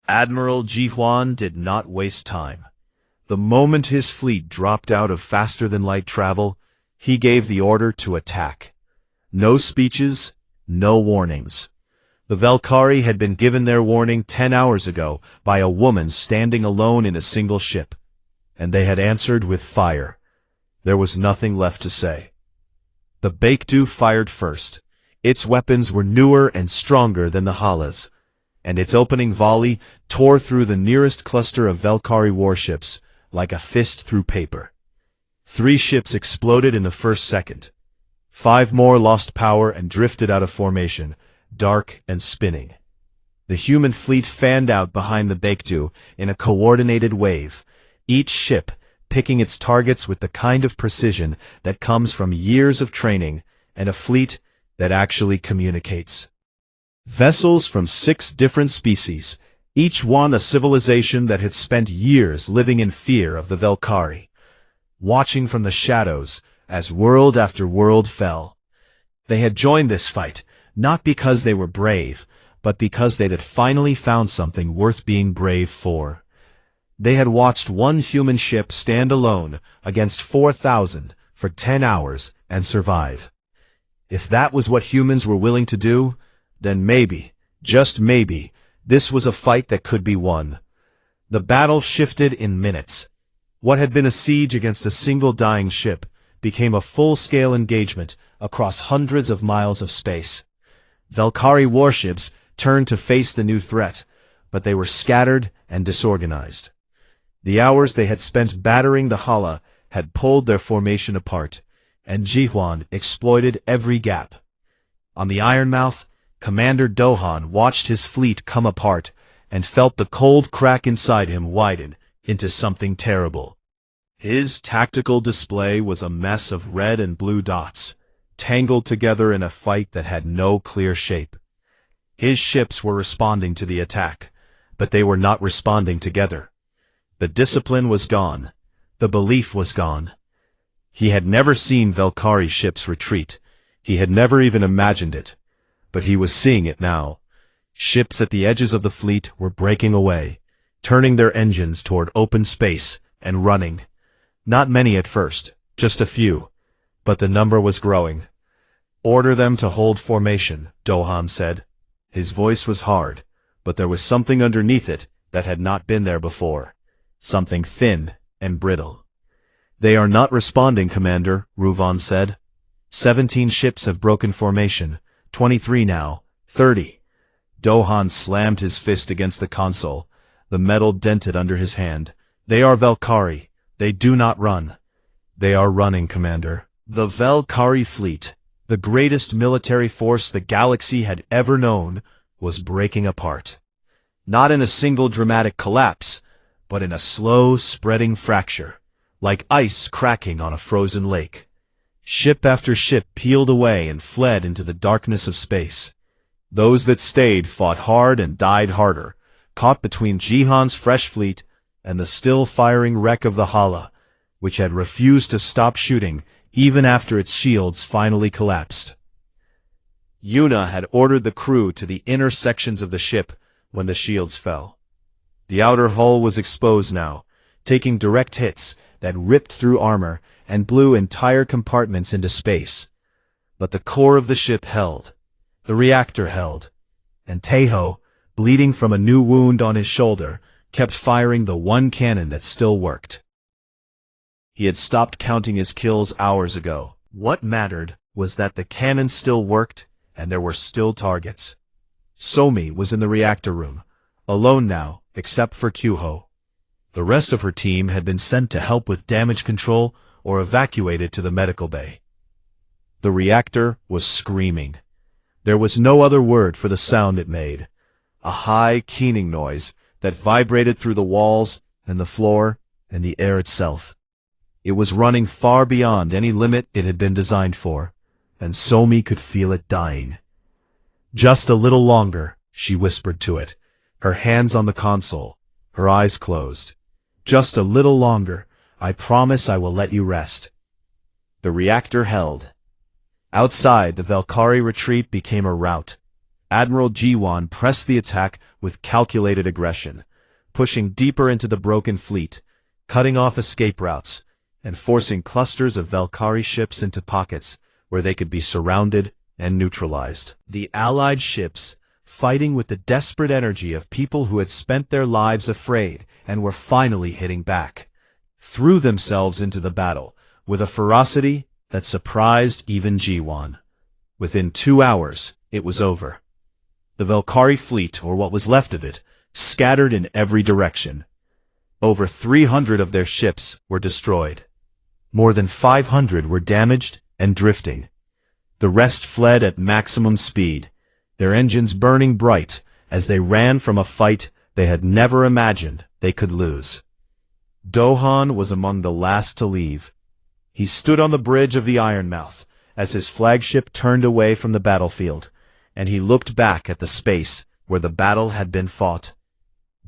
Admiral Jihuan did not waste time. The moment his fleet dropped out of faster-than-light travel, he gave the order to attack. No speeches, no warnings. The Valkyrie had been given their warning 10 hours ago by a woman standing alone in a single ship, and they had answered with fire. There was nothing left to say. The Baekdu fired first. Its weapons were newer and stronger than the Hala's, and its opening volley tore through the nearest cluster of Valkyrie warships like a fist through paper. 3 ships exploded in the first second. 5 more lost power and drifted out of formation, dark and spinning. The human fleet fanned out behind the Baekdu in a coordinated wave, each ship picking its targets with the kind of precision that comes from years of training and a fleet that actually communicates. Vessels from 6 different species, each one a civilization that had spent years living in fear of the Valkyrie, watching from the shadows as world after world fell. They had joined this fight, not because they were brave, but because they had finally found something worth being brave for. They had watched one human ship stand alone against 4,000 for 10 hours and survive. If that was what humans were willing to do, then maybe, just maybe, this was a fight that could be won. The battle shifted in minutes. What had been a siege against a single dying ship became a full-scale engagement across hundreds of miles of space. Valkyrie warships turned to face the new threat, but they were scattered and disorganized. The hours they had spent battering the Hala had pulled their formation apart, and Jihuan exploited every gap. On the Ironmouth, Commander Dohan watched his fleet come apart and felt the cold crack inside him widen into something terrible. His tactical display was a mess of red and blue dots, tangled together in a fight that had no clear shape. His ships were responding to the attack, but they were not responding together. The discipline was gone. The belief was gone. He had never seen Valkyrie ships retreat. He had never even imagined it. But he was seeing it now. Ships at the edges of the fleet were breaking away, turning their engines toward open space and running. Not many at first, just a few, but the number was growing. "Order them to hold formation," Dohan said. His voice was hard, but there was something underneath it that had not been there before. Something thin and brittle. "They are not responding, Commander," Ruvan said. 17 ships have broken formation, 23 now, 30. Dohan slammed his fist against the console. The metal dented under his hand. "They are Valkyrie. They do not run." "They are running, Commander." The Valkyrie fleet, the greatest military force the galaxy had ever known, was breaking apart. Not in a single dramatic collapse, but in a slow, spreading fracture, like ice cracking on a frozen lake. Ship after ship peeled away and fled into the darkness of space. Those that stayed fought hard and died harder, caught between Jihan's fresh fleet and the still-firing wreck of the Hala, which had refused to stop shooting even after its shields finally collapsed. Yuna had ordered the crew to the inner sections of the ship when the shields fell. The outer hull was exposed now, taking direct hits that ripped through armor and blew entire compartments into space. But the core of the ship held. The reactor held. And Taeho, bleeding from a new wound on his shoulder, kept firing the one cannon that still worked. He had stopped counting his kills hours ago. What mattered was that the cannon still worked and there were still targets. Somi was in the reactor room, alone now, except for Kyuho. The rest of her team had been sent to help with damage control or evacuated to the medical bay. The reactor was screaming. There was no other word for the sound it made. A high, keening noise that vibrated through the walls and the floor and the air itself. It was running far beyond any limit it had been designed for, and Somi could feel it dying. "Just a little longer," she whispered to it, her hands on the console, her eyes closed. "Just a little longer. I promise I will let you rest." The reactor held. Outside, the Valkyrie retreat became a rout. Admiral Jiwan pressed the attack with calculated aggression, pushing deeper into the broken fleet, cutting off escape routes, and forcing clusters of Valkyrie ships into pockets where they could be surrounded and neutralized. The Allied ships, fighting with the desperate energy of people who had spent their lives afraid and were finally hitting back, threw themselves into the battle with a ferocity that surprised even Jiwan. Within 2 hours, it was over. The Valkyrie fleet, or what was left of it, scattered in every direction. Over 300 of their ships were destroyed. More than 500 were damaged and drifting. The rest fled at maximum speed, their engines burning bright as they ran from a fight they had never imagined they could lose. Dohan was among the last to leave. He stood on the bridge of the Ironmouth as his flagship turned away from the battlefield, and he looked back at the space where the battle had been fought.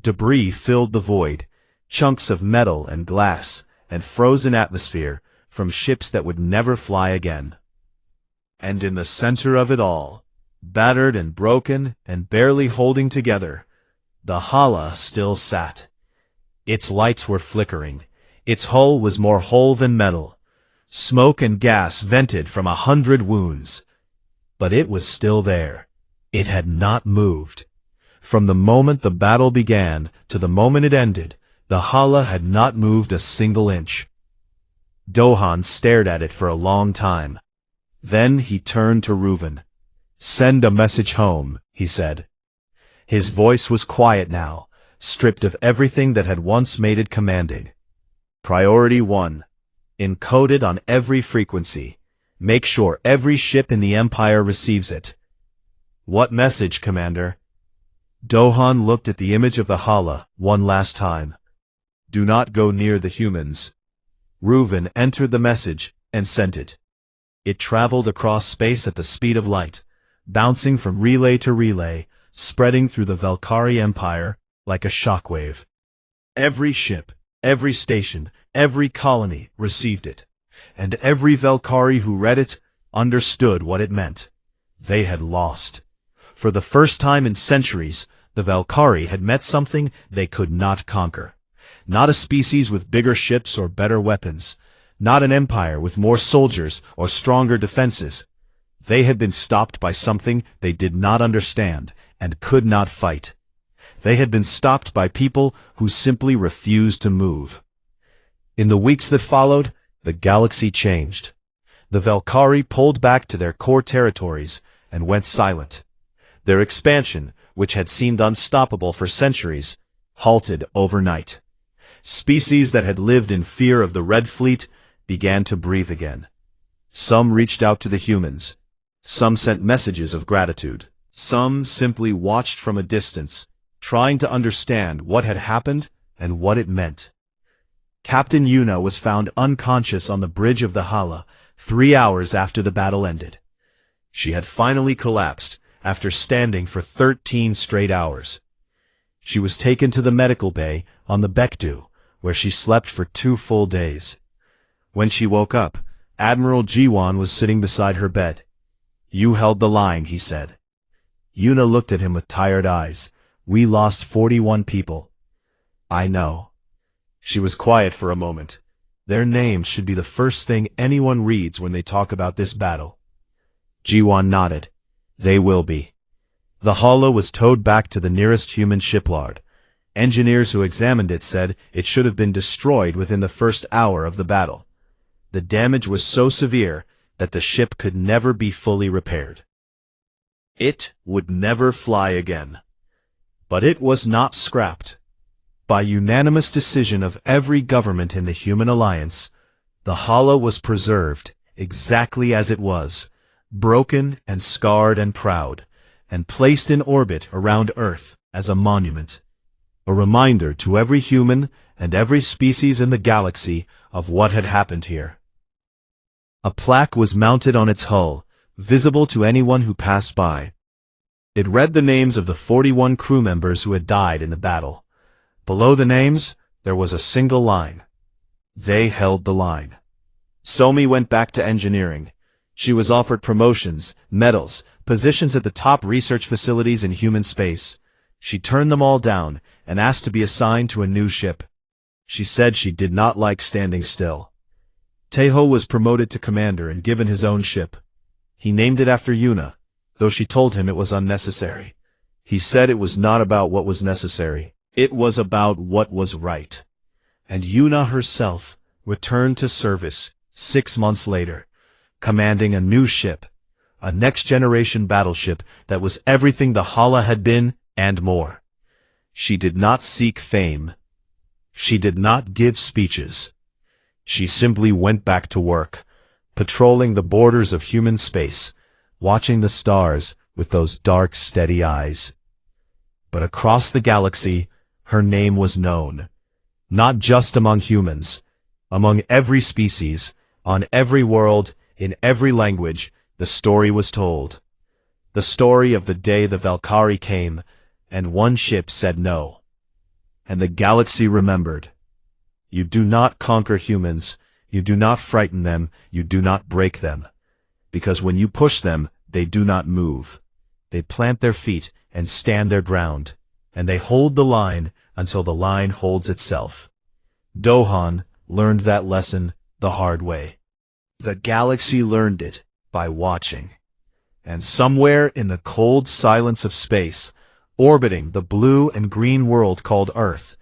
Debris filled the void, chunks of metal and glass and frozen atmosphere from ships that would never fly again. And in the center of it all, battered and broken and barely holding together, the Hala still sat. Its lights were flickering. Its hull was more whole than metal. Smoke and gas vented from 100 wounds. But it was still there. It had not moved. From the moment the battle began to the moment it ended, the Hala had not moved a single inch. Dohan stared at it for a long time. Then he turned to Reuven. "Send a message home," he said. His voice was quiet now, stripped of everything that had once made it commanding. Priority 1. Encoded on every frequency. Make sure every ship in the Empire receives it. "What message, Commander?" Dohan looked at the image of the Hala one last time. "Do not go near the humans." Reuven entered the message and sent it. It traveled across space at the speed of light, bouncing from relay to relay, spreading through the Valkyrie Empire like a shockwave. Every ship, every station, every colony received it, and every Valkyrie who read it understood what it meant. They had lost. For the first time in centuries, the Valkyrie had met something they could not conquer. Not a species with bigger ships or better weapons. Not an empire with more soldiers or stronger defenses. They had been stopped by something they did not understand and could not fight. They had been stopped by people who simply refused to move. In the weeks that followed, the galaxy changed. The Valkyrie pulled back to their core territories and went silent. Their expansion, which had seemed unstoppable for centuries, halted overnight. Species that had lived in fear of the Red Fleet began to breathe again. Some reached out to the humans. Some sent messages of gratitude. Some simply watched from a distance, trying to understand what had happened and what it meant. Captain Yuna was found unconscious on the bridge of the Hala 3 hours after the battle ended. She had finally collapsed after standing for 13 straight hours. She was taken to the medical bay on the Bekdu, where she slept for 2 full days. When she woke up, Admiral Jiwan was sitting beside her bed. "You held the line," he said. Yuna looked at him with tired eyes. "We lost 41 people." "I know." She was quiet for a moment. Their names should be the first thing anyone reads when they talk about this battle. Jiwan nodded. "They will be." The Hala was towed back to the nearest human shipyard. Engineers who examined it said it should have been destroyed within the first hour of the battle. The damage was so severe that the ship could never be fully repaired. It would never fly again. But it was not scrapped. By unanimous decision of every government in the Human Alliance, the Hala was preserved exactly as it was, broken and scarred and proud, and placed in orbit around Earth as a monument. A reminder to every human and every species in the galaxy of what had happened here. A plaque was mounted on its hull, visible to anyone who passed by. It read the names of the 41 crew members who had died in the battle. Below the names, there was a single line. They held the line. Somi went back to engineering. She was offered promotions, medals, positions at the top research facilities in human space. She turned them all down and asked to be assigned to a new ship. She said she did not like standing still. Taeho was promoted to commander and given his own ship. He named it after Yuna, though she told him it was unnecessary. He said it was not about what was necessary. It was about what was right. And Yuna herself returned to service 6 months later, commanding a new ship, a next-generation battleship that was everything the Hala had been and more. She did not seek fame. She did not give speeches. She simply went back to work, patrolling the borders of human space, watching the stars with those dark, steady eyes. But across the galaxy, her name was known, not just among humans, among every species, on every world, in every language. The story was told. The story of the day the Valkyrie came, and one ship said no. And the galaxy remembered. You do not conquer humans, you do not frighten them, you do not break them. Because when you push them, they do not move. They plant their feet and stand their ground, and they hold the line until the line holds itself. Dohan learned that lesson the hard way. The galaxy learned it by watching. And somewhere in the cold silence of space, orbiting the blue and green world called Earth,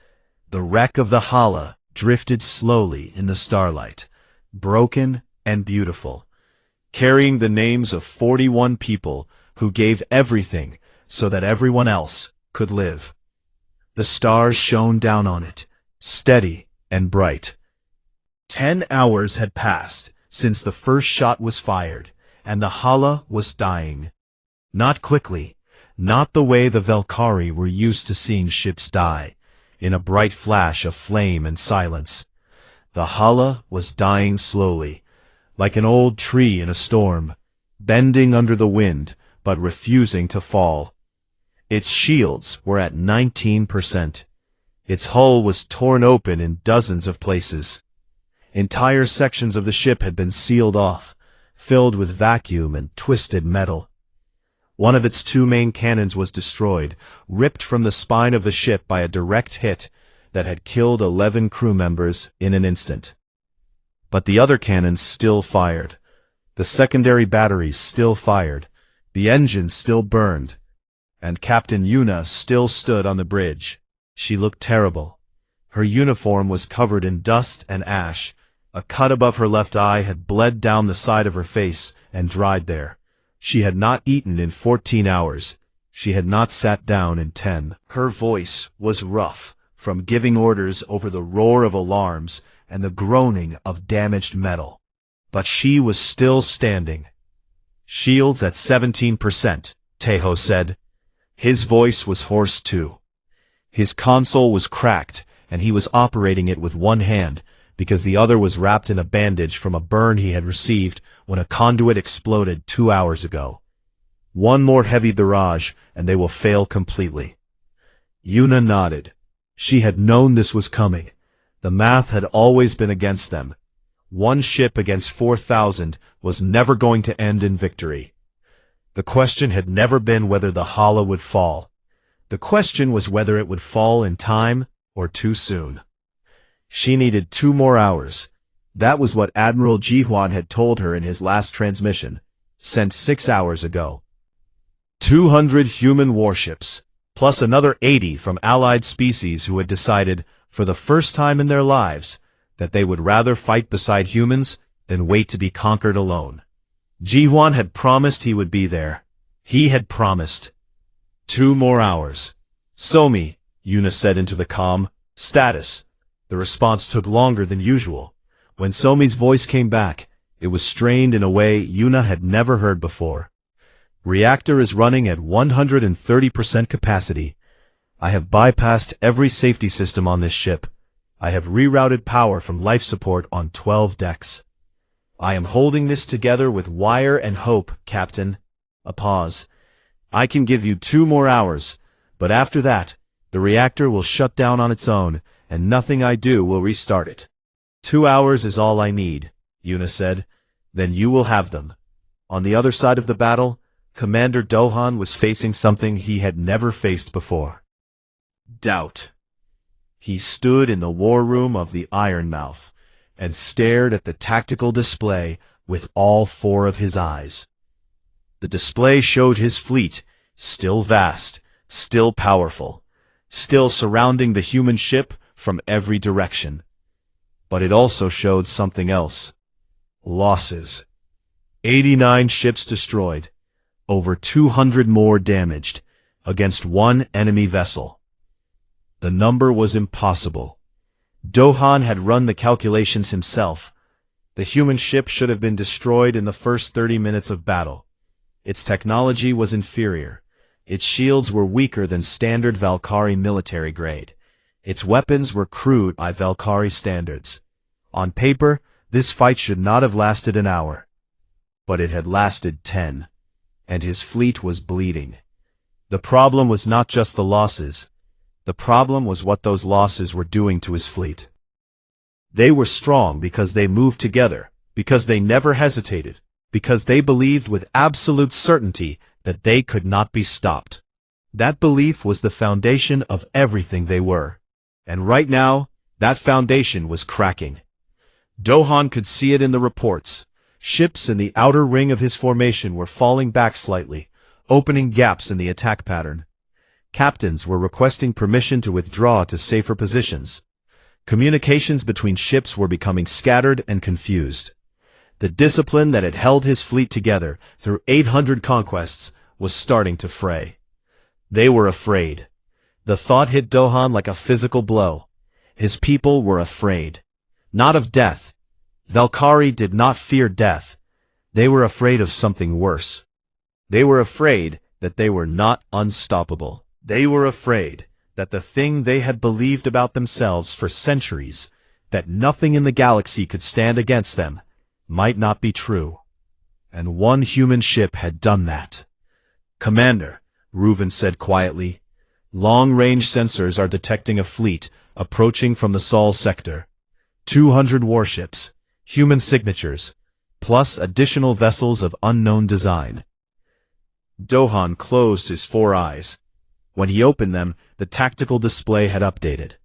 the wreck of the Hala drifted slowly in the starlight, broken and beautiful, carrying the names of 41 people who gave everything so that everyone else could live. The stars shone down on it, steady and bright. 10 hours had passed since the first shot was fired, and the Hala was dying. Not quickly, not the way the Valkyrie were used to seeing ships die, in a bright flash of flame and silence. The Hala was dying slowly, like an old tree in a storm, bending under the wind, but refusing to fall. Its shields were at 19%. Its hull was torn open in dozens of places. Entire sections of the ship had been sealed off, filled with vacuum and twisted metal. One of its 2 main cannons was destroyed, ripped from the spine of the ship by a direct hit that had killed 11 crew members in an instant. But the other cannons still fired. The secondary batteries still fired. The engines still burned. And Captain Yuna still stood on the bridge. She looked terrible. Her uniform was covered in dust and ash. A cut above her left eye had bled down the side of her face and dried there. She had not eaten in 14 hours. She had not sat down in 10. Her voice was rough, from giving orders over the roar of alarms and the groaning of damaged metal. But she was still standing. Shields at 17%, Taeho said. His voice was hoarse too. His console was cracked, and he was operating it with one hand, because the other was wrapped in a bandage from a burn he had received when a conduit exploded 2 hours ago. One more heavy barrage, and they will fail completely. Yuna nodded. She had known this was coming. The math had always been against them. One ship against 4,000 was never going to end in victory. The question had never been whether the Hala would fall. The question was whether it would fall in time or too soon. She needed 2 more hours. That was what Admiral Ji-hwan had told her in his last transmission, sent 6 hours ago. 200 human warships, plus another 80 from allied species who had decided, for the first time in their lives, that they would rather fight beside humans than wait to be conquered alone. Ji-hwan had promised he would be there. He had promised. 2 more hours. Somi, Yuna said into the comm. Status. The response took longer than usual. When Somi's voice came back, it was strained in a way Yuna had never heard before. Reactor is running at 130% capacity. I have bypassed every safety system on this ship. I have rerouted power from life support on 12 decks. I am holding this together with wire and hope, Captain. A pause. I can give you 2 more hours, but after that, the reactor will shut down on its own, and nothing I do will restart it. 2 hours is all I need, Yuna said. Then you will have them. On the other side of the battle, Commander Dohan was facing something he had never faced before. Doubt. He stood in the war room of the Ironmouth and stared at the tactical display with all four of his eyes. The display showed his fleet, still vast, still powerful, still surrounding the human ship from every direction. But it also showed something else. Losses. 89 ships destroyed, over 200 more damaged, against one enemy vessel. The number was impossible. Dohan had run the calculations himself. The human ship should have been destroyed in the first 30 minutes of battle. Its technology was inferior. Its shields were weaker than standard Valkyrie military grade. Its weapons were crude by Valkyrie standards. On paper, this fight should not have lasted an hour. But it had lasted 10. And his fleet was bleeding. The problem was not just the losses. The problem was what those losses were doing to his fleet. They were strong because they moved together, because they never hesitated, because they believed with absolute certainty that they could not be stopped. That belief was the foundation of everything they were. And right now, that foundation was cracking. Dohan could see it in the reports. Ships in the outer ring of his formation were falling back slightly, opening gaps in the attack pattern. Captains were requesting permission to withdraw to safer positions. Communications between ships were becoming scattered and confused. The discipline that had held his fleet together through 800 conquests was starting to fray. They were afraid. The thought hit Dohan like a physical blow. His people were afraid. Not of death. Valkyrie did not fear death. They were afraid of something worse. They were afraid that they were not unstoppable. They were afraid that the thing they had believed about themselves for centuries, that nothing in the galaxy could stand against them, might not be true. And one human ship had done that. "Commander," Reuven said quietly, "long-range sensors are detecting a fleet approaching from the Sol sector. 200 warships, human signatures, plus additional vessels of unknown design." Dohan closed his four eyes. When he opened them, the tactical display had updated.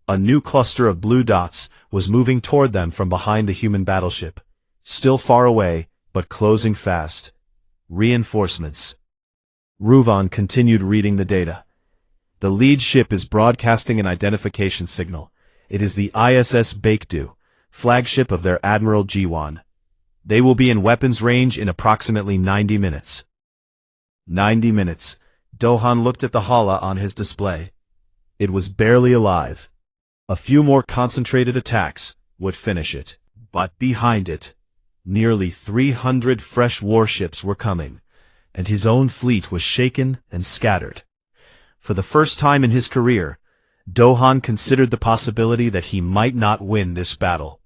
A new cluster of blue dots was moving toward them from behind the human battleship, still far away, but closing fast. Reinforcements. Reuven continued reading the data. "The lead ship is broadcasting an identification signal. It is the ISS Baekdu, flagship of their Admiral Jiwan. They will be in weapons range in approximately 90 minutes. 90 minutes. Dohan looked at the hala on his display. It was barely alive. A few more concentrated attacks would finish it. But behind it, nearly 300 fresh warships were coming, and his own fleet was shaken and scattered. For the first time in his career, Dohan considered the possibility that he might not win this battle.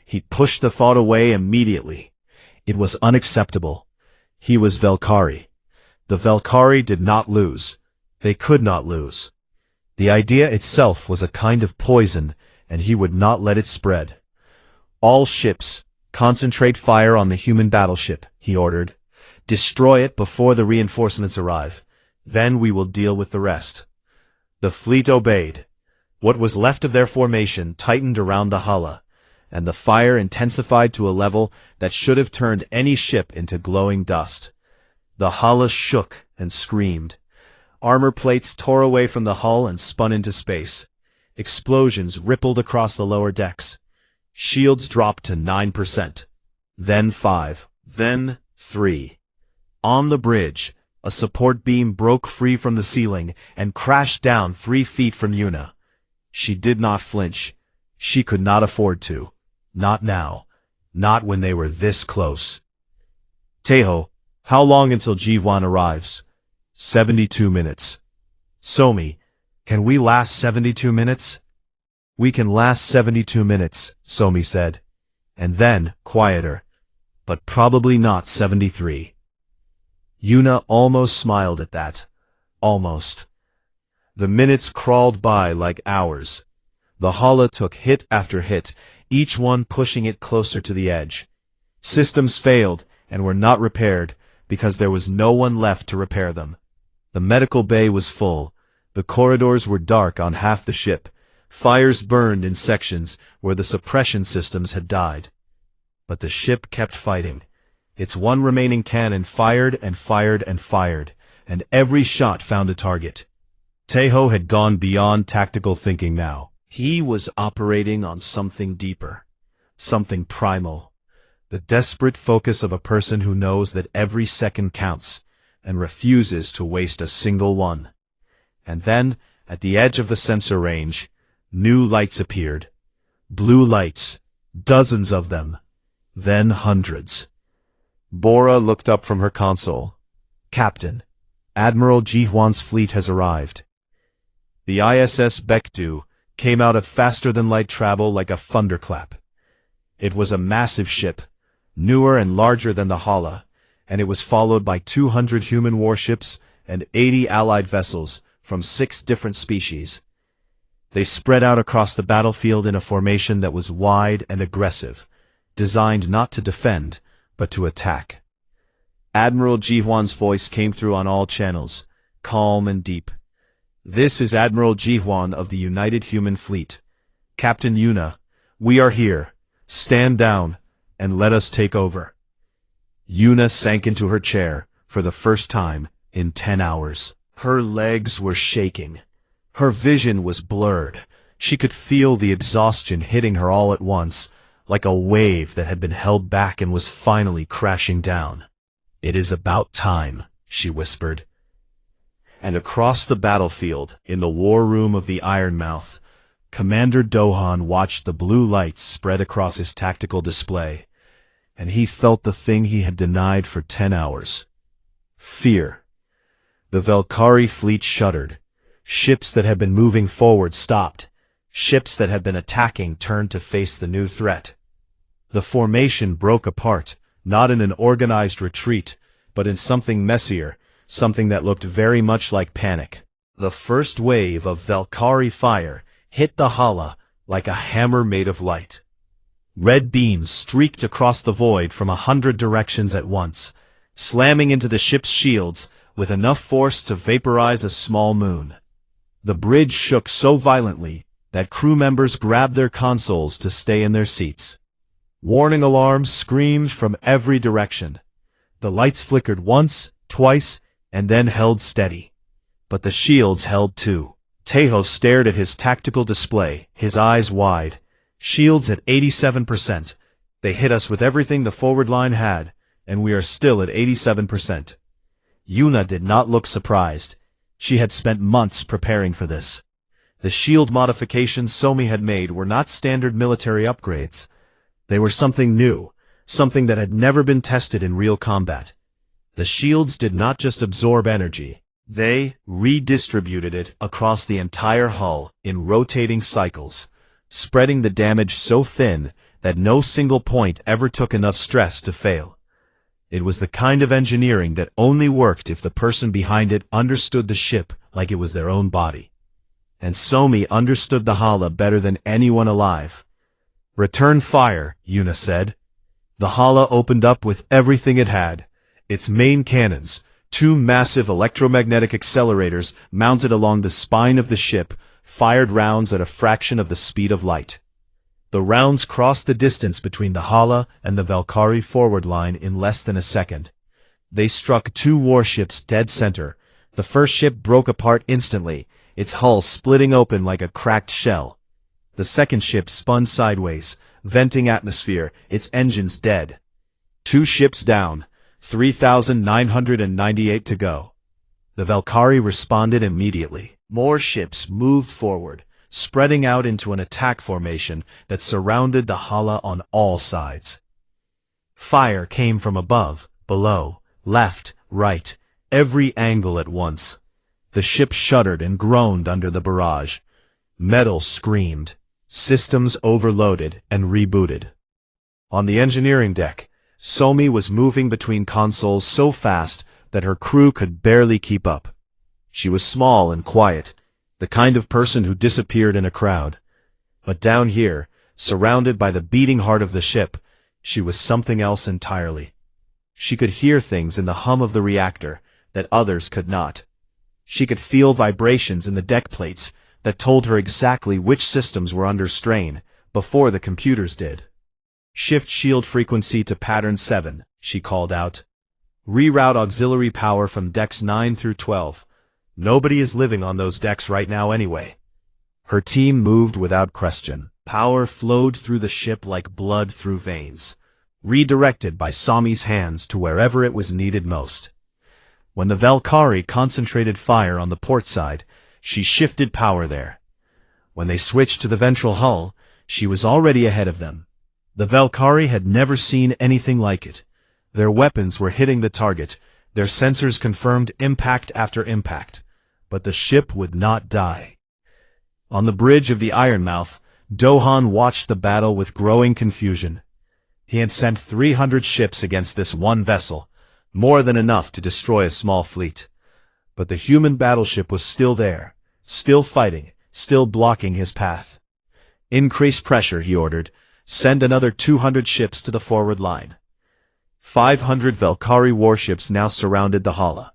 He pushed the thought away immediately. It was unacceptable. He was Valkyrie. The Valkyrie did not lose. They could not lose. The idea itself was a kind of poison, and he would not let it spread. "All ships, concentrate fire on the human battleship," he ordered. "Destroy it before the reinforcements arrive. Then we will deal with the rest." The fleet obeyed. What was left of their formation tightened around the hala, and the fire intensified to a level that should have turned any ship into glowing dust. The hala shook and screamed. Armor plates tore away from the hull and spun into space. Explosions rippled across the lower decks. Shields dropped to 9%. Then 5. Then 3. On the bridge, a support beam broke free from the ceiling and crashed down 3 feet from Yuna. She did not flinch. She could not afford to. Not now. Not when they were this close. "Teho, how long until Jiwan arrives?" 72 minutes. "Somi, can we last 72 minutes? "We can last 72 minutes, Somi said. And then, quieter. But probably not 73. Yuna almost smiled at that. Almost. The minutes crawled by like hours. The hala took hit after hit, each one pushing it closer to the edge. Systems failed and were not repaired, because there was no one left to repair them. The medical bay was full. The corridors were dark on half the ship. Fires burned in sections where the suppression systems had died. But the ship kept fighting. Its one remaining cannon fired and fired and fired, and every shot found a target. Tejo had gone beyond tactical thinking now. He was operating on something deeper, something primal. The desperate focus of a person who knows that every second counts and refuses to waste a single one. And then, at the edge of the sensor range, new lights appeared. Blue lights, dozens of them, then hundreds. Bora looked up from her console. Captain, Admiral Jihuan's fleet has arrived. The ISS Baekdu came out of faster-than-light travel like a thunderclap. It was a massive ship, newer and larger than the Hala, and it was followed by 200 human warships and 80 allied vessels from 6 different species. They spread out across the battlefield in a formation that was wide and aggressive, designed not to defend, but to attack. Admiral Jihuan's voice came through on all channels, calm and deep. This is Admiral Jihuan of the United Human Fleet. Captain Yuna, we are here. Stand down, and let us take over. Yuna sank into her chair, for the first time in 10 hours. Her legs were shaking. Her vision was blurred. She could feel the exhaustion hitting her all at once, like a wave that had been held back and was finally crashing down. It is about time, she whispered. And across the battlefield, in the war room of the Ironmouth, Commander Dohan watched the blue lights spread across his tactical display, and he felt the thing he had denied for 10 hours. Fear. The Valkyrie fleet shuddered. Ships that had been moving forward stopped. Ships that had been attacking turned to face the new threat. The formation broke apart, not in an organized retreat, but in something messier, something that looked very much like panic. The first wave of Valkyrie fire hit the Hala like a hammer made of light. Red beams streaked across the void from 100 directions at once, slamming into the ship's shields with enough force to vaporize a small moon. The bridge shook so violently that crew members grabbed their consoles to stay in their seats. Warning alarms screamed from every direction. The lights flickered once, twice, and then held steady. But the shields held too. Tejo stared at his tactical display, his eyes wide. Shields at 87%. They hit us with everything the forward line had, and we are still at 87%. Yuna did not look surprised. She had spent months preparing for this. The shield modifications Somi had made were not standard military upgrades. They were something new, something that had never been tested in real combat. The shields did not just absorb energy. They redistributed it across the entire hull in rotating cycles, spreading the damage so thin that no single point ever took enough stress to fail. It was the kind of engineering that only worked if the person behind it understood the ship like it was their own body. And Somi understood the Hala better than anyone alive. "Return fire," Yuna said. The Hala opened up with everything it had. Its main cannons, 2 massive electromagnetic accelerators mounted along the spine of the ship, fired rounds at a fraction of the speed of light. The rounds crossed the distance between the Hala and the Valkyrie forward line in less than a second. They struck 2 warships dead center. The first ship broke apart instantly, its hull splitting open like a cracked shell. The second ship spun sideways, venting atmosphere, its engines dead. 2 ships down, 3,998 to go. The Valkyrie responded immediately. More ships moved forward, spreading out into an attack formation that surrounded the Hala on all sides. Fire came from above, below, left, right, every angle at once. The ship shuddered and groaned under the barrage. Metal screamed. Systems overloaded and rebooted. On the engineering deck, Somi was moving between consoles so fast that her crew could barely keep up. She was small and quiet, the kind of person who disappeared in a crowd. But down here, surrounded by the beating heart of the ship, she was something else entirely. She could hear things in the hum of the reactor that others could not. She could feel vibrations in the deck plates that told her exactly which systems were under strain before the computers did. "Shift shield frequency to pattern 7, she called out. "Reroute auxiliary power from decks 9 through 12. Nobody is living on those decks right now anyway." Her team moved without question. Power flowed through the ship like blood through veins, redirected by Sami's hands to wherever it was needed most. When the Valkyrie concentrated fire on the port side, she shifted power there. When they switched to the ventral hull, she was already ahead of them. The Valkyrie had never seen anything like it. Their weapons were hitting the target, their sensors confirmed impact after impact, but the ship would not die. On the bridge of the Ironmouth, Dohan watched the battle with growing confusion. He had sent 300 ships against this one vessel, more than enough to destroy a small fleet. But the human battleship was still there, still fighting, still blocking his path. "Increase pressure," he ordered. "Send another 200 ships to the forward line." 500 Valkyrie warships now surrounded the hull.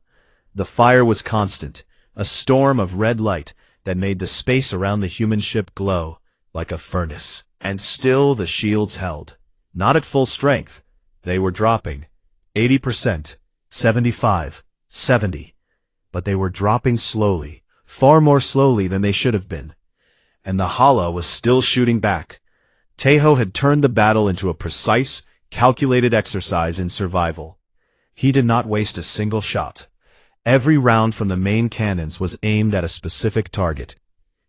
The fire was constant, a storm of red light that made the space around the human ship glow like a furnace. And still the shields held. Not at full strength. They were dropping. 80%, 75, 70. But they were dropping slowly, far more slowly than they should have been. And the Hala was still shooting back. Tejo had turned the battle into a precise, calculated exercise in survival. He did not waste a single shot. Every round from the main cannons was aimed at a specific target.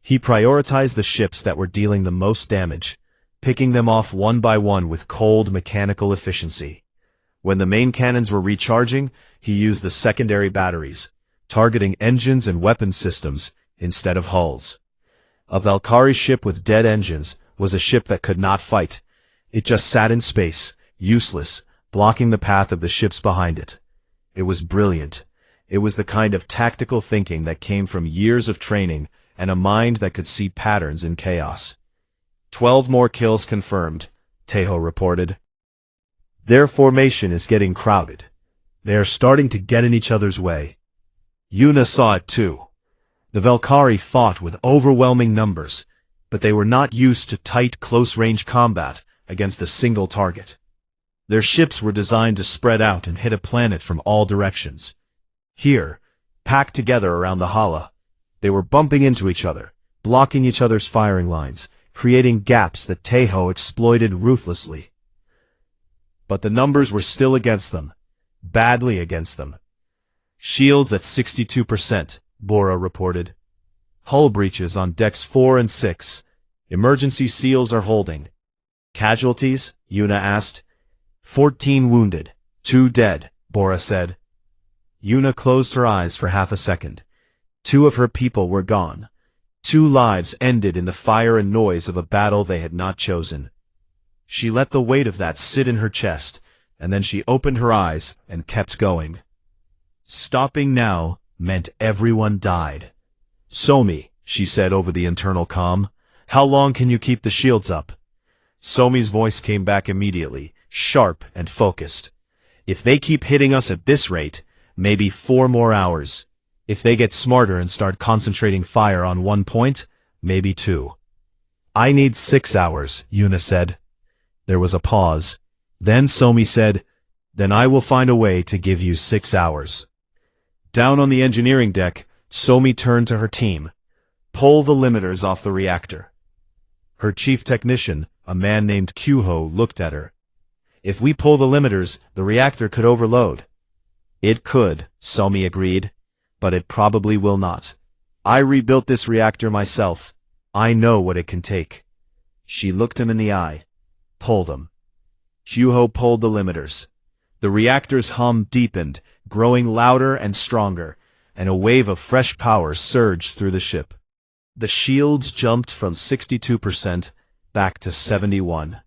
He prioritized the ships that were dealing the most damage, picking them off one by one with cold mechanical efficiency. When the main cannons were recharging, he used the secondary batteries, targeting engines and weapon systems instead of hulls. A Valkyrie ship with dead engines was a ship that could not fight. It just sat in space, useless, blocking the path of the ships behind it. It was brilliant. It was the kind of tactical thinking that came from years of training and a mind that could see patterns in chaos. 12 more kills confirmed, Tejo reported. "Their formation is getting crowded. They are starting to get in each other's way." Yuna saw it too. The Valkyrie fought with overwhelming numbers, but they were not used to tight, close-range combat against a single target. Their ships were designed to spread out and hit a planet from all directions. Here, packed together around the Hala, they were bumping into each other, blocking each other's firing lines, creating gaps that Tejo exploited ruthlessly. But the numbers were still against them, badly against them. "Shields at 62%, Bora reported. "Hull breaches on decks 4 and 6. Emergency seals are holding." "Casualties?" Yuna asked. 14 wounded, 2 dead, Bora said. Yuna closed her eyes for half a second. 2 of her people were gone. 2 lives ended in the fire and noise of a battle they had not chosen. She let the weight of that sit in her chest, and then she opened her eyes and kept going. Stopping now meant everyone died. "Somi," she said over the internal comm, "how long can you keep the shields up?" Somi's voice came back immediately, sharp and focused. "If they keep hitting us at this rate, maybe 4 more hours. If they get smarter and start concentrating fire on one point, maybe 2. "I need 6 hours, Yuna said. There was a pause. Then Somi said, "Then I will find a way to give you 6 hours. Down on the engineering deck, Somi turned to her team. "Pull the limiters off the reactor." Her chief technician, a man named Kyuho, looked at her. "If we pull the limiters, the reactor could overload." "It could," Somi agreed, "but it probably will not. I rebuilt this reactor myself. I know what it can take." She looked him in the eye. "Pull them." Kyuho pulled the limiters. The reactor's hum deepened, growing louder and stronger, and a wave of fresh power surged through the ship. The shields jumped from 62% back to 71.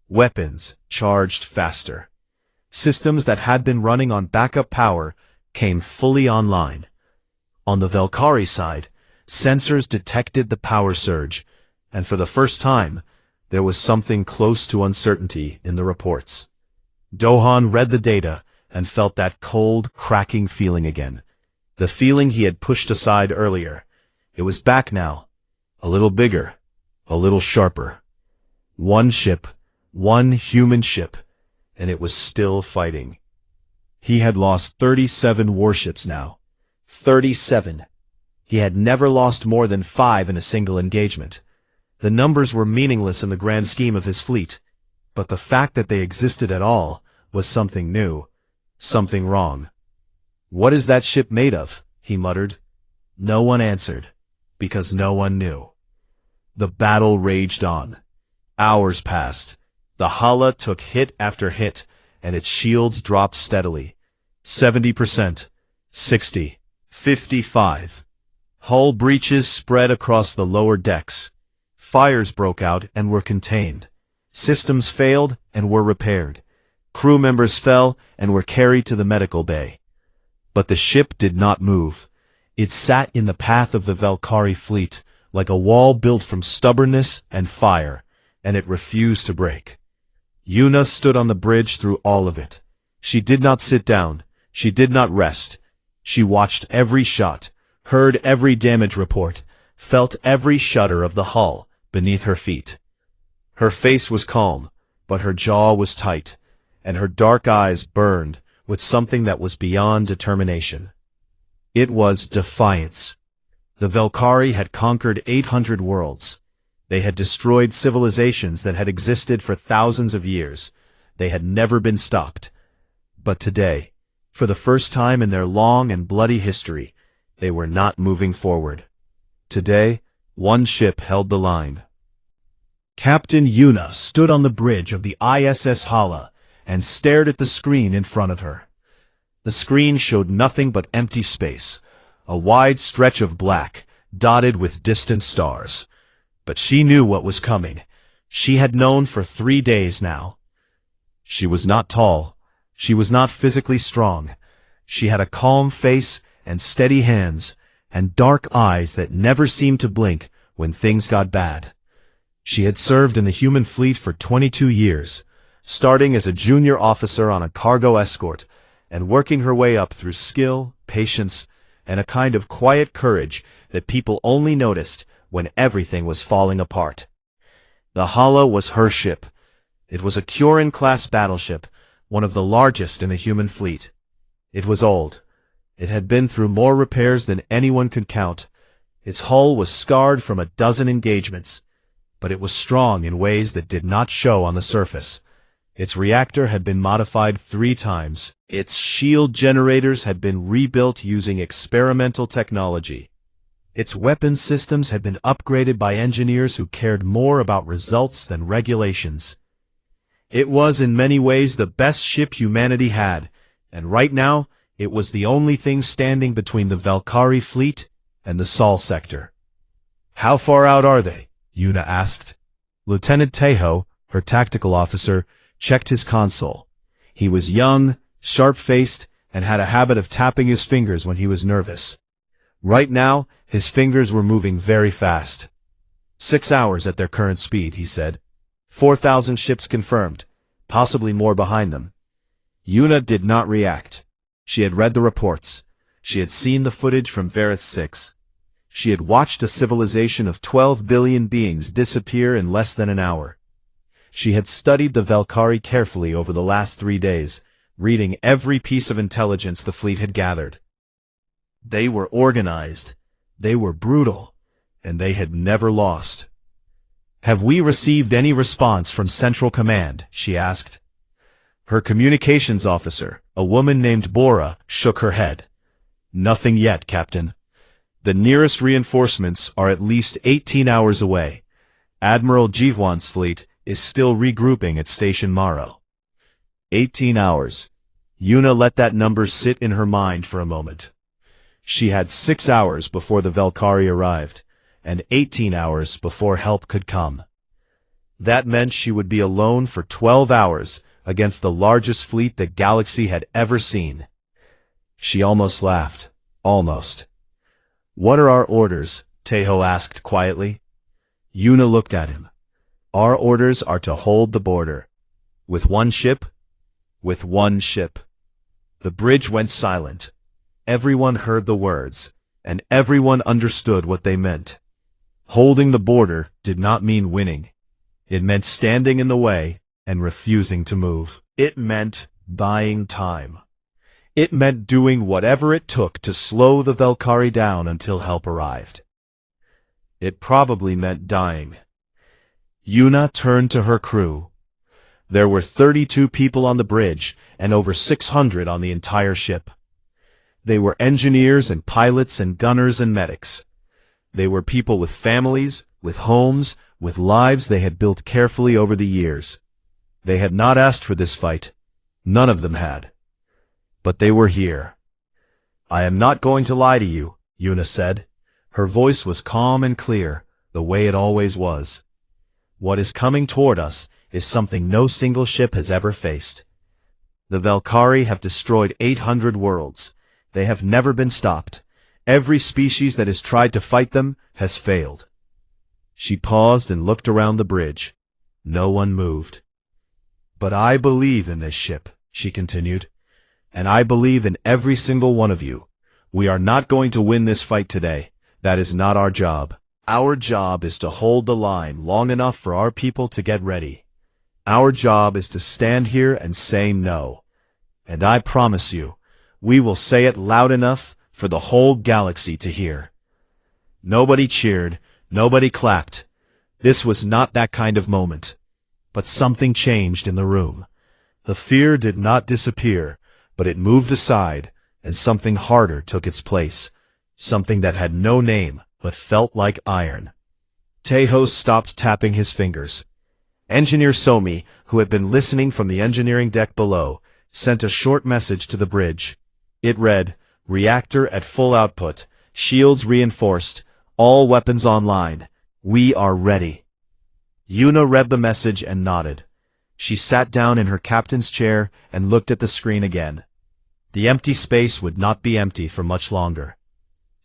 Weapons charged faster. Systems that had been running on backup power came fully online. On the Valkyrie side, sensors detected the power surge, and for the first time, there was something close to uncertainty in the reports. Dohan read the data and felt that cold, cracking feeling again. The feeling he had pushed aside earlier. It was back now. A little bigger. A little sharper. One ship. One human ship. And it was still fighting. He had lost 37 warships now. 37. He had never lost more than 5 in a single engagement. The numbers were meaningless in the grand scheme of his fleet, but the fact that they existed at all was something new, something wrong. "What is that ship made of?" he muttered. No one answered, because no one knew. The battle raged on. Hours passed. The Hala took hit after hit, and its shields dropped steadily. 70%, 60, 55. Hull breaches spread across the lower decks. Fires broke out and were contained. Systems failed and were repaired. Crew members fell and were carried to the medical bay. But the ship did not move. It sat in the path of the Valkyrie fleet, like a wall built from stubbornness and fire, and it refused to break. Yuna stood on the bridge through all of it. She did not sit down. She did not rest. She watched every shot, heard every damage report, felt every shudder of the hull beneath her feet. Her face was calm, but her jaw was tight, and her dark eyes burned with something that was beyond determination. It was defiance. The Valkyrie had conquered 800 worlds. They had destroyed civilizations that had existed for thousands of years. They had never been stopped. But today, for the first time in their long and bloody history, they were not moving forward. Today, one ship held the line. Captain Yuna stood on the bridge of the ISS Hala and stared at the screen in front of her. The screen showed nothing but empty space, a wide stretch of black, dotted with distant stars. But she knew what was coming. She had known for 3 days now. She was not tall. She was not physically strong. She had a calm face and steady hands, and dark eyes that never seemed to blink when things got bad. She had served in the human fleet for 22 years, starting as a junior officer on a cargo escort, and working her way up through skill, patience, and a kind of quiet courage that people only noticed when everything was falling apart. The Hala was her ship. It was a Kurin-class battleship, one of the largest in the human fleet. It was old. It had been through more repairs than anyone could count. Its hull was scarred from a dozen engagements, but it was strong in ways that did not show on the surface. Its reactor had been modified 3 times. Its shield generators had been rebuilt using experimental technology. Its weapons systems had been upgraded by engineers who cared more about results than regulations. It was in many ways the best ship humanity had, and right now, it was the only thing standing between the Valkyrie fleet and the Sol sector. "How far out are they?" Yuna asked. Lieutenant Tejo, her tactical officer, checked his console. He was young, sharp-faced, and had a habit of tapping his fingers when he was nervous. Right now, his fingers were moving very fast. 6 hours at their current speed, he said. 4,000 ships confirmed, possibly more behind them. Yuna did not react. She had read the reports. She had seen the footage from Varith 6. She had watched a civilization of 12 billion beings disappear in less than an hour. She had studied the Valkyrie carefully over the last 3 days, reading every piece of intelligence the fleet had gathered. They were organized, they were brutal, and they had never lost. "Have we received any response from Central Command?" she asked. Her communications officer, a woman named Bora, shook her head. "Nothing yet, Captain. The nearest reinforcements are at least 18 hours away. Admiral Jihuan's fleet is still regrouping at Station Maro." 18 hours. Yuna let that number sit in her mind for a moment. She had 6 hours before the Valkyrie arrived, and 18 hours before help could come. That meant she would be alone for 12 hours against the largest fleet the galaxy had ever seen. She almost laughed. Almost. "What are our orders?" Tejo asked quietly. Yuna looked at him. "Our orders are to hold the border. With one ship? With one ship." The bridge went silent. Everyone heard the words, and everyone understood what they meant. Holding the border did not mean winning. It meant standing in the way and refusing to move. It meant buying time. It meant doing whatever it took to slow the Valkyrie down until help arrived. It probably meant dying. Yuna turned to her crew. There were 32 people on the bridge and over 600 on the entire ship. They were engineers and pilots and gunners and medics. They were people with families, with homes, with lives they had built carefully over the years. They had not asked for this fight. None of them had. But they were here. "I am not going to lie to you," Yuna said. Her voice was calm and clear, the way it always was. "What is coming toward us is something no single ship has ever faced. The Valkyrie have destroyed 800 worlds. They have never been stopped. Every species that has tried to fight them has failed." She paused and looked around the bridge. No one moved. "But I believe in this ship," she continued. "And I believe in every single one of you. We are not going to win this fight today. That is not our job. Our job is to hold the line long enough for our people to get ready. Our job is to stand here and say no. And I promise you, we will say it loud enough for the whole galaxy to hear." Nobody cheered. Nobody clapped. This was not that kind of moment. But something changed in the room. The fear did not disappear, but it moved aside, and something harder took its place. Something that had no name, but felt like iron. Tejo stopped tapping his fingers. Engineer Somi, who had been listening from the engineering deck below, sent a short message to the bridge. It read, "Reactor at full output, shields reinforced, all weapons online. We are ready." Yuna read the message and nodded. She sat down in her captain's chair and looked at the screen again. The empty space would not be empty for much longer.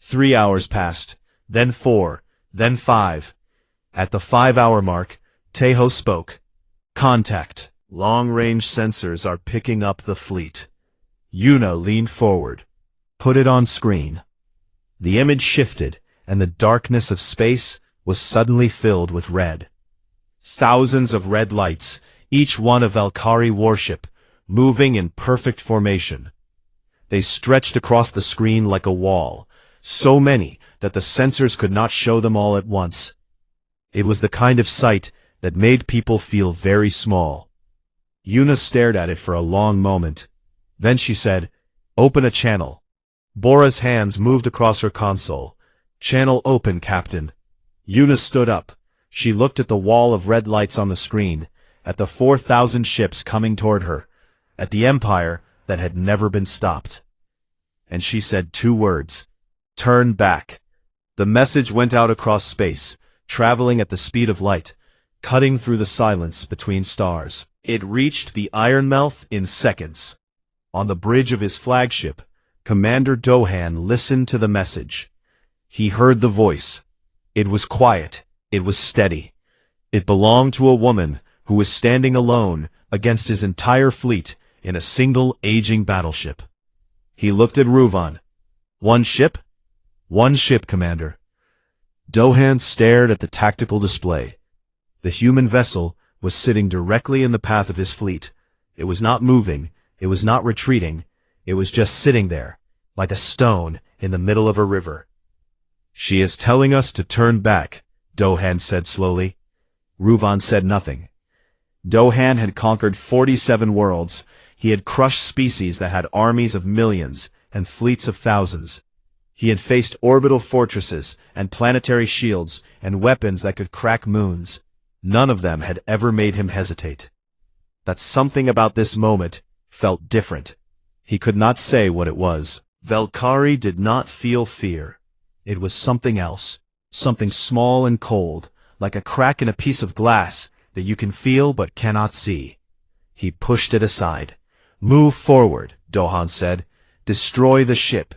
3 hours passed, then 4, then 5. At the 5-hour mark, Tejo spoke. "Contact. Long-range sensors are picking up the fleet." Yuna leaned forward. "Put it on screen." The image shifted, and the darkness of space was suddenly filled with red. Thousands of red lights, each one a Valkyrie warship, moving in perfect formation. They stretched across the screen like a wall, so many that the sensors could not show them all at once. It was the kind of sight that made people feel very small. Yuna stared at it for a long moment. Then she said, "Open a channel." Bora's hands moved across her console. "Channel open, Captain." Yuna stood up. She looked at the wall of red lights on the screen, at the 4,000 ships coming toward her, at the Empire that had never been stopped. And she said 2 words. "Turn back." The message went out across space, traveling at the speed of light, cutting through the silence between stars. It reached the Ironmouth in seconds. On the bridge of his flagship, Commander Dohan listened to the message. He heard the voice. It was quiet. It was steady. It belonged to a woman who was standing alone against his entire fleet in a single aging battleship. He looked at Ruvan. "One ship?" "One ship, Commander." Dohan stared at the tactical display. The human vessel was sitting directly in the path of his fleet. It was not moving. It was not retreating. It was just sitting there, like a stone in the middle of a river. "She is telling us to turn back," Dohan said slowly. Ruvan said nothing. Dohan had conquered 47 worlds. He had crushed species that had armies of millions and fleets of thousands. He had faced orbital fortresses and planetary shields and weapons that could crack moons. None of them had ever made him hesitate. That something about this moment felt different. He could not say what it was. Valkyrie did not feel fear. It was something else, something small and cold, like a crack in a piece of glass that you can feel but cannot see. He pushed it aside. "Move forward," Dohan said. "Destroy the ship."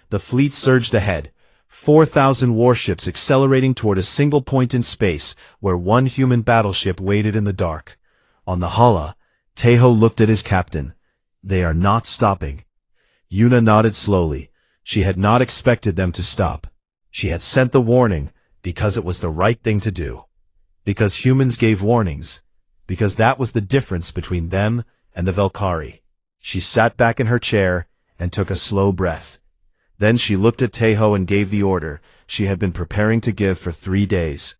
The fleet surged ahead, 4,000 warships accelerating toward a single point in space where one human battleship waited in the dark. On the Hala, Tejo looked at his captain. "They are not stopping. Yuna nodded slowly. She had not expected them to stop. She had sent the warning because it was the right thing to do. Because humans gave warnings. Because that was the difference between them and the Valkyrie. She sat back in her chair and took a slow breath. Then she looked at Tejo and gave the order she had been preparing to give for 3 days.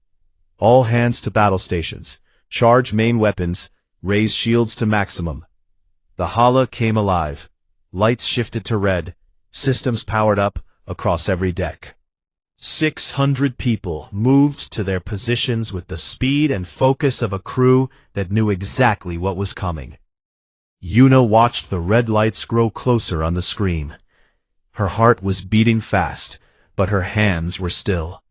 All hands to battle stations. Charge main weapons. Raise shields to maximum. The hala came alive. Lights shifted to red. Systems powered up across every deck. 600 people moved to their positions with the speed and focus of a crew that knew exactly what was coming. Yuna watched the red lights grow closer on the screen. Her heart was beating fast, but her hands were still.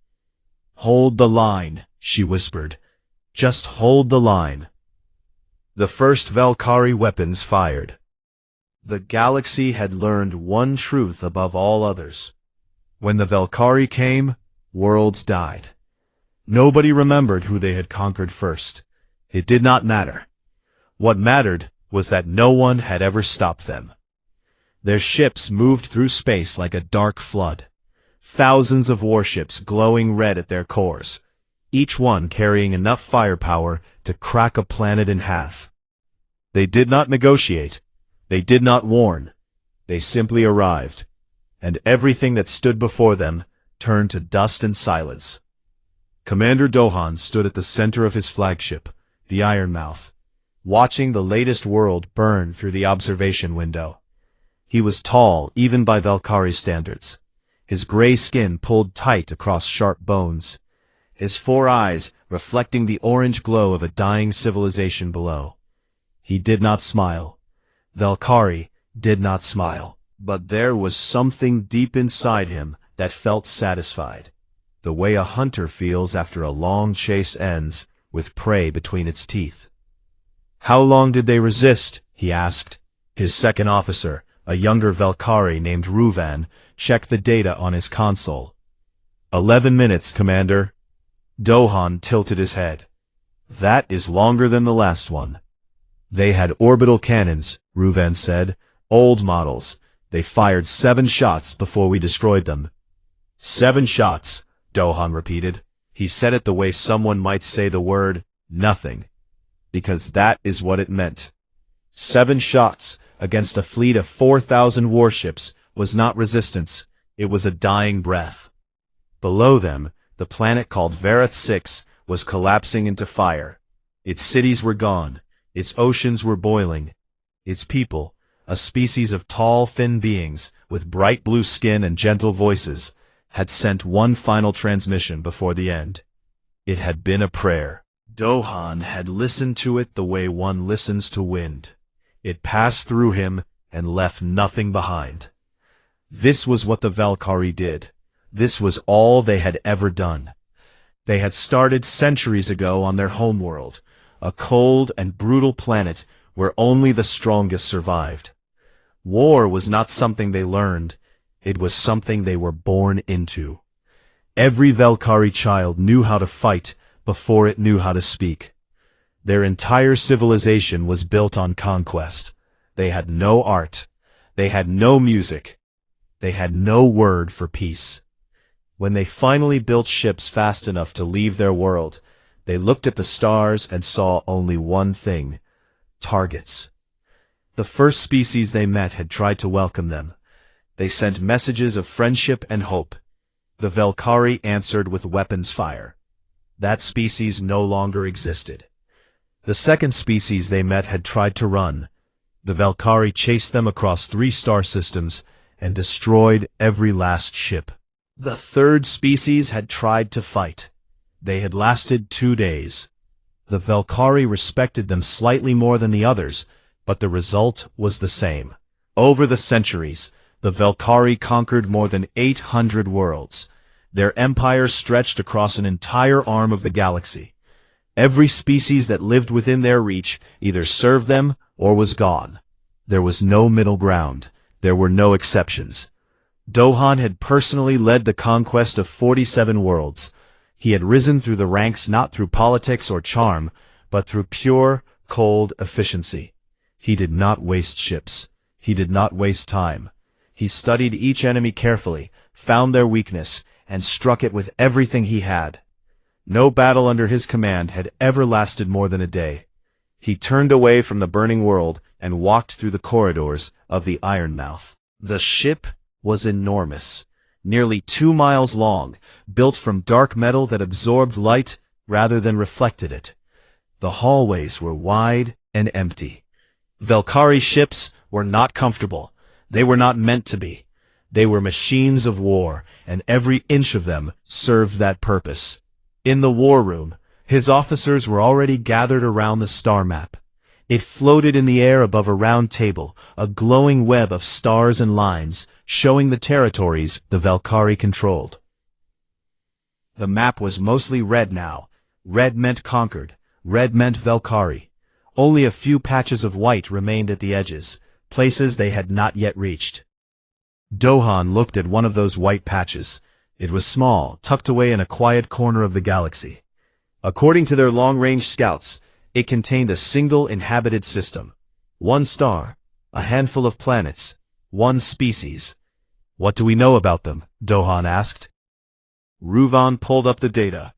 "Hold the line," she whispered. "Just hold the line." The first Valkyrie weapons fired. The galaxy had learned one truth above all others. When the Valkyrie came, worlds died. Nobody remembered who they had conquered first. It did not matter. What mattered was that no one had ever stopped them. Their ships moved through space like a dark flood. Thousands of warships glowing red at their cores, each one carrying enough firepower to crack a planet in half. They did not negotiate. They did not warn. They simply arrived. And everything that stood before them turned to dust and silence. Commander Dohan stood at the center of his flagship, the Ironmouth, watching the latest world burn through the observation window. He was tall even by Valkyrie standards, his gray skin pulled tight across sharp bones, his 4 eyes reflecting the orange glow of a dying civilization below. He did not smile. Valkyrie did not smile. But there was something deep inside him that felt satisfied, the way a hunter feels after a long chase ends, with prey between its teeth. "How long did they resist?" he asked. His second officer, a younger Valkyrie named Ruvan, checked the data on his console. 11 minutes, Commander." Dohan tilted his head. "That is longer than the last one." "They had orbital cannons," Ruvan said, "old models. They fired 7 shots before we destroyed them." 7 shots, Dohan repeated. He said it the way someone might say the word, nothing. Because that is what it meant. 7 shots against a fleet of 4,000 warships was not resistance, it was a dying breath. Below them, the planet called Vareth 6 was collapsing into fire. Its cities were gone, its oceans were boiling. Its people, a species of tall, thin beings with bright blue skin and gentle voices, had sent one final transmission before the end. It had been a prayer. Dohan had listened to it the way one listens to wind. It passed through him and left nothing behind. This was what the Valkyrie did. This was all they had ever done. They had started centuries ago on their homeworld, a cold and brutal planet where only the strongest survived. War was not something they learned, it was something they were born into. Every Valkyrie child knew how to fight before it knew how to speak. Their entire civilization was built on conquest. They had no art. They had no music. They had no word for peace. When they finally built ships fast enough to leave their world, they looked at the stars and saw only one thing: targets. The first species they met had tried to welcome them. They sent messages of friendship and hope. The Valkyrie answered with weapons fire. That species no longer existed. The second species they met had tried to run. The Valkyrie chased them across 3 star systems and destroyed every last ship. The third species had tried to fight. They had lasted 2 days. The Valkyrie respected them slightly more than the others, but the result was the same. Over the centuries, the Valkyrie conquered more than 800 worlds. Their empire stretched across an entire arm of the galaxy. Every species that lived within their reach either served them or was gone. There was no middle ground. There were no exceptions. Dohan had personally led the conquest of 47 worlds. He had risen through the ranks not through politics or charm, but through pure, cold efficiency. He did not waste ships. He did not waste time. He studied each enemy carefully, found their weakness, and struck it with everything he had. No battle under his command had ever lasted more than a day. He turned away from the burning world and walked through the corridors of the Ironmouth. The ship was enormous, nearly 2 miles long, built from dark metal that absorbed light rather than reflected it. The hallways were wide and empty. Valkyrie ships were not comfortable. They were not meant to be. They were machines of war, and every inch of them served that purpose. In the war room, his officers were already gathered around the star map. It floated in the air above a round table, a glowing web of stars and lines, showing the territories the Valkyrie controlled. The map was mostly red now. Red meant conquered. Red meant Valkyrie. Only a few patches of white remained at the edges, places they had not yet reached. Dohan looked at one of those white patches. It was small, tucked away in a quiet corner of the galaxy. According to their long-range scouts, it contained a single inhabited system. 1 star, a handful of planets, 1 species. What do we know about them? Dohan asked. Ruvan pulled up the data.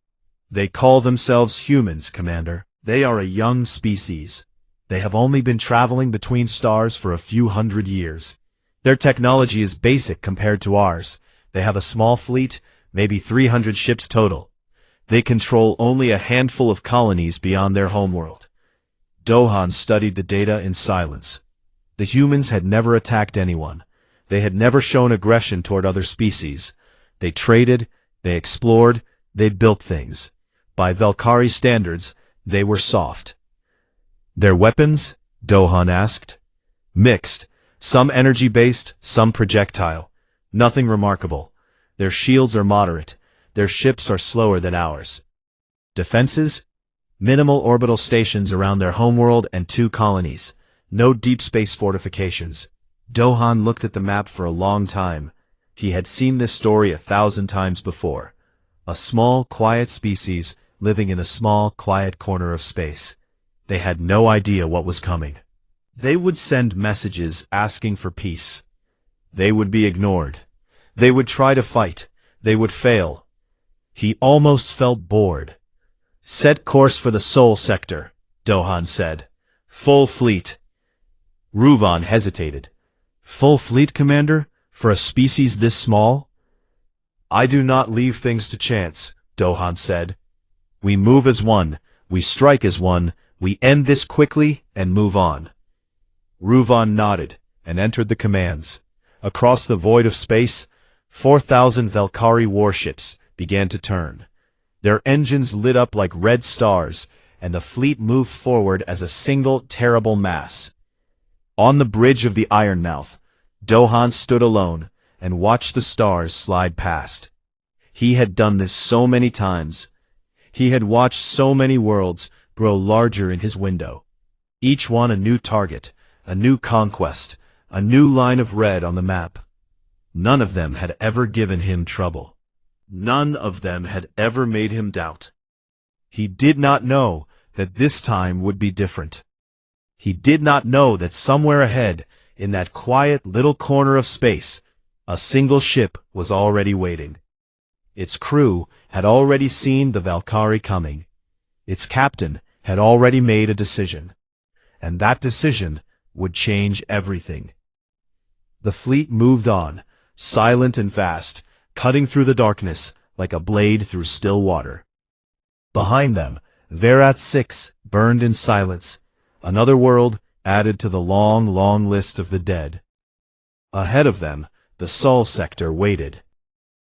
They call themselves humans, Commander. They are a young species. They have only been traveling between stars for a few hundred years. Their technology is basic compared to ours. They have a small fleet, maybe 300 ships total. They control only a handful of colonies beyond their homeworld. Dohan studied the data in silence. The humans had never attacked anyone. They had never shown aggression toward other species. They traded, they explored, they built things. By Valkyrie standards, they were soft. Their weapons? Dohan asked. Mixed. Some energy-based, some projectile. Nothing remarkable. Their shields are moderate. Their ships are slower than ours. Defenses? Minimal orbital stations around their homeworld and 2 colonies. No deep space fortifications. Dohan looked at the map for a long time. He had seen this story 1,000 times before. A small, quiet species living in a small, quiet corner of space. They had no idea what was coming. They would send messages asking for peace. They would be ignored. They would try to fight. They would fail. He almost felt bored. Set course for the Sol sector, Dohan said. Full fleet. Ruvan hesitated. Full fleet, Commander? For a species this small? I do not leave things to chance, Dohan said. We move as one. We strike as one. We end this quickly and move on. Ruvan nodded and entered the commands. Across the void of space, 4,000 Valkyrie warships began to turn. Their engines lit up like red stars, and the fleet moved forward as a single terrible mass. On the bridge of the Ironmouth, Dohan stood alone and watched the stars slide past. He had done this so many times. He had watched so many worlds grow larger in his window. Each one a new target, a new conquest, a new line of red on the map. None of them had ever given him trouble. None of them had ever made him doubt. He did not know that this time would be different. He did not know that somewhere ahead, in that quiet little corner of space, a single ship was already waiting. Its crew had already seen the Valkyrie coming. Its captain had already made a decision. And that decision would change everything. The fleet moved on, silent and fast, cutting through the darkness like a blade through still water. Behind them, Verat 6 burned in silence, another world added to the long, long list of the dead. Ahead of them, the Sol sector waited,